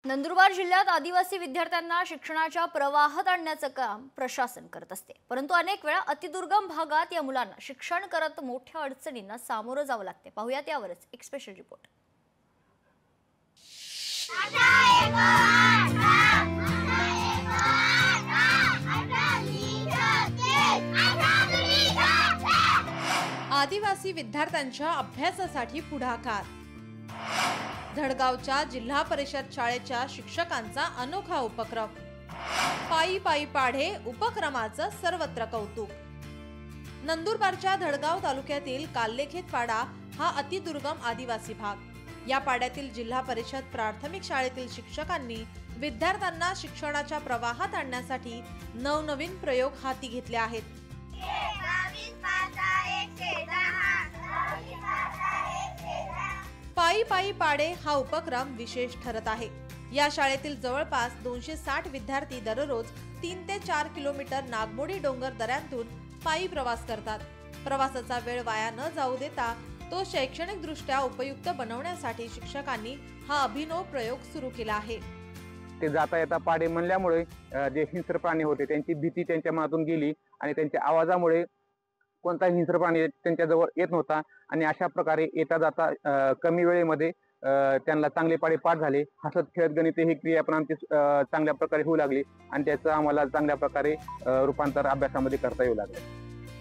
नंदुरबार जिल्ह्यात आदिवासी विद्यार्थ्यांना शिक्षणाच्या प्रवाहात आणण्याचं काम प्रशासन करत असते, परंतु अनेक वेळा अतिदुर्गम भागात या मुलांना शिक्षण करत मोठ्या अडचणींना सामोरं जावं लागते। पाहूयात यावरच एक स्पेशल रिपोर्ट। आदिवासी विद्यार्थ्यांच्या अभ्यासासाठी पुढाकार। धडगावच्या जिल्हा परिषद शाळेच्या शिक्षकांचा अनोखा उपक्रम। पायी पायी पाढे उपक्रमाचं सर्वत्र कौतुक। नंदुरबारच्या धडगाव तालुक्यातील काल्लेखेत पाडा हा अतिदुर्गम आदिवासी भाग। या पाड्यातील जिल्हा परिषद प्राथमिक शाळेतील शिक्षकांनी विद्यार्थ्यांना शिक्षणाच्या प्रवाहात आणण्यासाठी नवनवीन प्रयोग हाती घेतले आहेत। पायी पायी पाडे हा उपक्रम विशेष ठरत आहे। या शाळेतील जवळपास 260 विद्यार्थी दररोज 3 ते 4 किलोमीटर नागमोडी डोंगर दऱ्यांतून पायी प्रवास करतात। प्रवासाचा वेळ वाया न जाऊ देता तो शैक्षणिक दृष्ट्या उपयुक्त बनवण्यासाठी शिक्षकांनी हा अभिनव प्रयोग सुरू केला आहे। ते जाता येता पाडे म्हणल्यामुळे जे हिंस्र प्राणी होते त्यांची भीती त्यांच्या मनातून गेली आणि त्यांच्या आवाजामुळे कोणता हिंस्र प्राणी त्यांच्या जवळ येत नव्हता आणि अशा प्रकारे येता जाता कमी वेळेमध्ये त्यांना चांगले पाडे पाठ झाले। हसत खेळत गणिते ही क्रिया पण आमची चांगल्या प्रकारे होऊ लागली आणि त्याचं आम्हाला चांगल्या प्रकारे रूपांतर अभ्यासामध्ये करता येऊ लागले।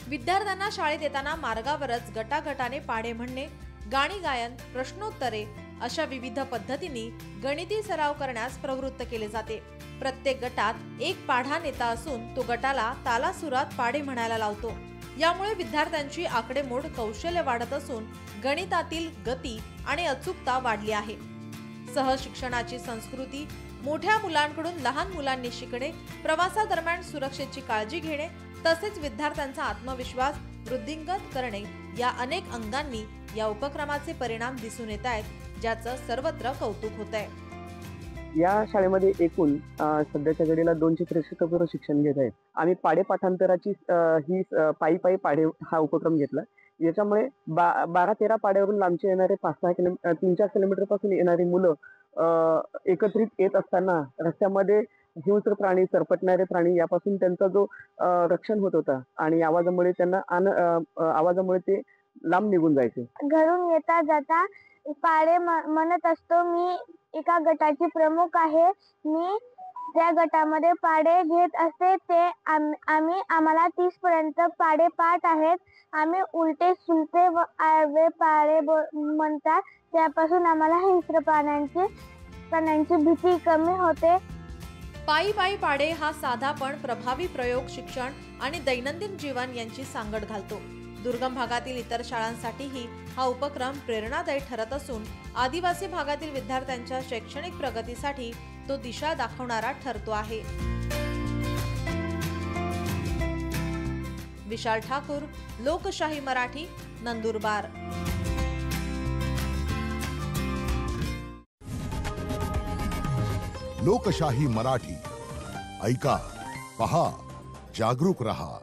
विद्यार्थ्यांना शाळेत येताना मार्गावरच गटागटाने पाढे म्हणणे, गाणी गायन, प्रश्नोत्तरे अशा विविध पद्धतींनी गणिती सराव करण्यास प्रवृत्त केले जाते। प्रत्येक गटात एक पाढा नेता असून तो गटाला तालासुरात पाढे म्हणायला लावतो। यामुळे विद्यार्थ्यांची आकडेमोड कौशल्य वाढत असून गणितातील गती आणि अचूकता वाढली आहे। सहशिक्षणाची संस्कृती, मोठ्या मुलांकडून लहान मुलांनी शिकणे, प्रवासादरम्यान सुरक्षेची काळजी घेणे तसेच विद्यार्थ्यांचा आत्मविश्वास वृद्धिंगत करणे या अनेक अंगांनी या उपक्रमाचे परिणाम दिसून येत आहेत, ज्याचं सर्वत्र कौतुक होत आहे। या शाळेमध्ये एकूण सध्याच्या घडीला 263 पोरं शिक्षण घेत आहेत। आम्ही पाढे पाठांतराची ही पायी पायी पाढे हा उपक्रम घेतला। याच्यामुळे 12-13 पाड्यावरून लांबचे येणारे 5-6 किलोमीटर 3-4 किलोमीटर पासून येणारी मुलं एकत्रित येत असताना रस्त्यामध्ये हिंस्र प्राणी, सरपटणारे प्राणी यापासून त्यांचा जो रक्षण होत होता आणि आवाजामुळे त्यांना आवाजामुळे ते लांब निघून जायचे। घरून येता जाता पाढे म्हणत असतो। मी एका गटाची प्रमुख आहे। मी त्या गटामध्ये पाढे घेत असते। ते आम्हाला 30 पर्यंत पाढे पाठ आहेत। आम्ही उलटे सुलटे व आडवे पाढे म्हणतात। त्यापासून आम्हाला हिंस्र प्राण्यांची भीती कमी होते। पायी पायी पाढे हा साधा पण प्रभावी प्रयोग शिक्षण आणि दैनंदिन जीवन यांची सांगड घालतो। दुर्गम भागातील इतर शाळांसाठीही हा उपक्रम प्रेरणादायी ठरत असून आदिवासी भागातील विद्यार्थ्यांच्या शैक्षणिक प्रगतीसाठी तो दिशा दाखवणारा ठरतो आहे। विशाल ठाकूर, लोकशाही मराठी, नंदुरबार। लोकशाही मराठी ऐका, पहा, जागरूक रहा।